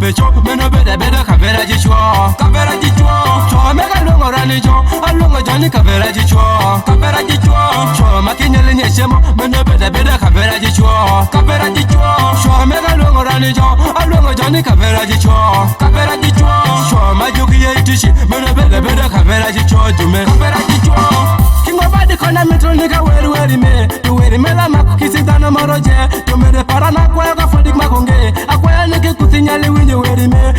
pecho meno beda kavera jichwo kavera jichwo chwo mega longo rani jo alongo jani kavera jichwo kavera jichwo chwo makinyele nyeshemo meno beda kavera jichwo kavera jichwo chwo mega longo rani jo alongo jani kavera jichwo kavera jichwo chwo majuki yetishi meno beda kavera jichwo jume kavera jichwo kingo badi kona metro nika weri me tu weri me la makukisi dana moroje tu mere parana kwa ga fodik makonge akwaya neke kutinyali winye weri me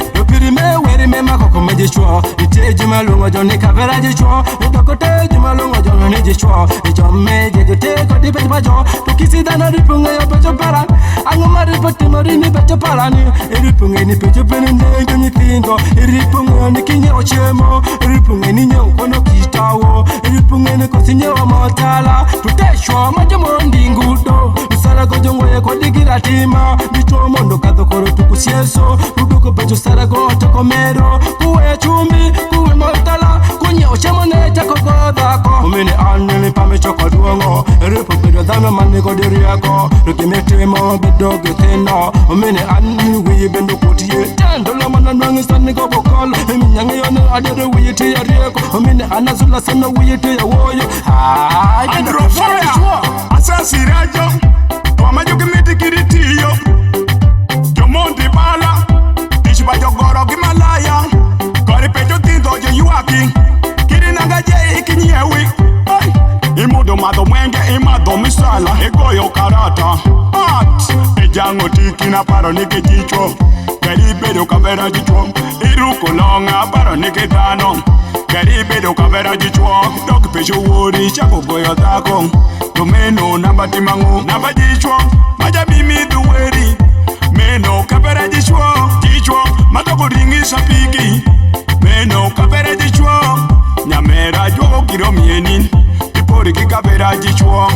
makoko majichwo ite jima lungo joni kavera jichwo itokote jima lungo joni jichwo ijome jegete kodi pecho bajo tukisi dana ripunge yo pecho para angoma ripoti morini pecho parani ripunge ni pecho peninde joni tingo ripunge ni kinye ochemo ripunge ni nye ukono kitawo ripunge ni kosinye wa motala tuteshwa majomo ndingudo misala gojongwe kodigira tima bicho mondo kadokoro tukusieso ruduko pecho sara go tokomero kuwe chumbi kuwe motala kunye ochemo ne takogodako umene anene pame chokoduongo ripo bedo dano mane godiriako rukimetemo bedo geteno umene anene wiye bendo kotie tendo la mana nwangisani go bokolo minyange yone adere wiye te yarieko umene anazula sana wiye te yawoyo androfaya asasirajo wamajoke metikiritiyo jomonti bala ishibajogoro gimalaya kori pecho tinto je yuaki kirinanga je ikinyewi imudo mado mwenge imado misala egoyo karata ejango tikina paro nike jicho karibedo kavera jicho iruko longa paro nike dano karibedo kavera jicho dok pecho wori chako goyo dako domeno namba timangu namba jicho majabimi duweri meno kavera jicho matoko ringi sapiki meno kavera jicho nyamera jogo kiro mieni tipori ki kavera jicho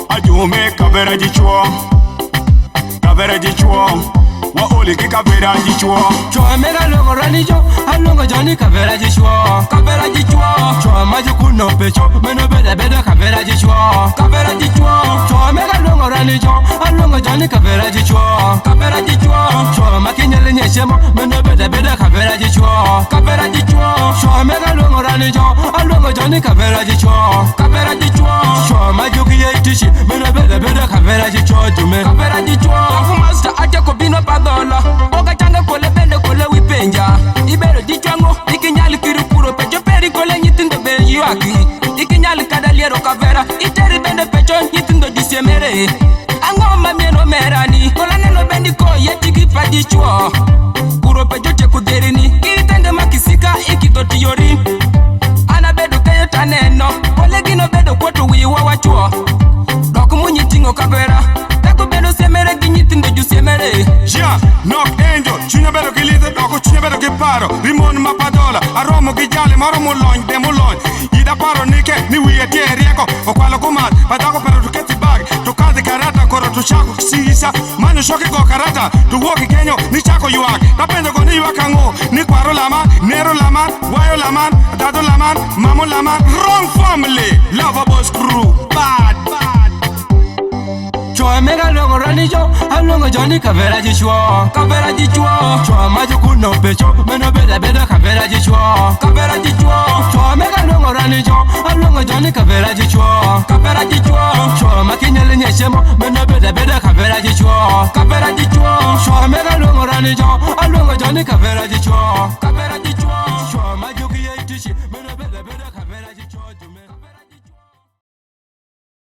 ajume kavera jicho wa oli ki kavera jicho chwo mega longo rani jo alongo jani kavera jichwo chwo majukuno pecho meno beda kavera jichwo chwo mega longo rani jo alongo jani kavera jichwo chwo makinyele nyeshemo meno beda kavera jichwo chwo mega longo rani jo alongo jani kavera jichwo chwo majuki yetishi meno beda kavera jichwo jume kavera jichwo master ate ko bino padola oga changa kole bende kole wipenja ibero jichwango ikinyali kirupuro pecho peri kole nyitindo be yuaki ikinyali kadaliero kavera iteri bende pecho nyitindo disiemere angoma mieno merani kola neno bendi ko yetiki padichwo puro pecho te kuderini kiritende makisika ikitoti yori ana bedo kayota neno kole gino bedo kwoto wiwa wachwo dok munyitingo kavera bedo semere ginyitindo jusiemere ja nok angel chunya bedo kilite doko chunya bedo kiparo rimon mapadola aromo gijale maromo lony demo lony ida paro nike ni wiye tie rieko okwalo kumat padako pero tuketi bag tukazi karata koro tuchako kisisa manu shoki go karata tuwoki kenyo ni chako yuak napendo go ni yuakango ni kwaro laman nero laman wayo laman dado laman mamo laman wrong family lovable crew bad chwo mega longo rani jo alongo jani kavera jichwo chwo majukuno pecho meno beda kavera jichwo chwo mega longo rani jo alongo jani kavera jichwo chwo makinyele nyeshemo meno beda kavera jichwo chwo mega longo rani jo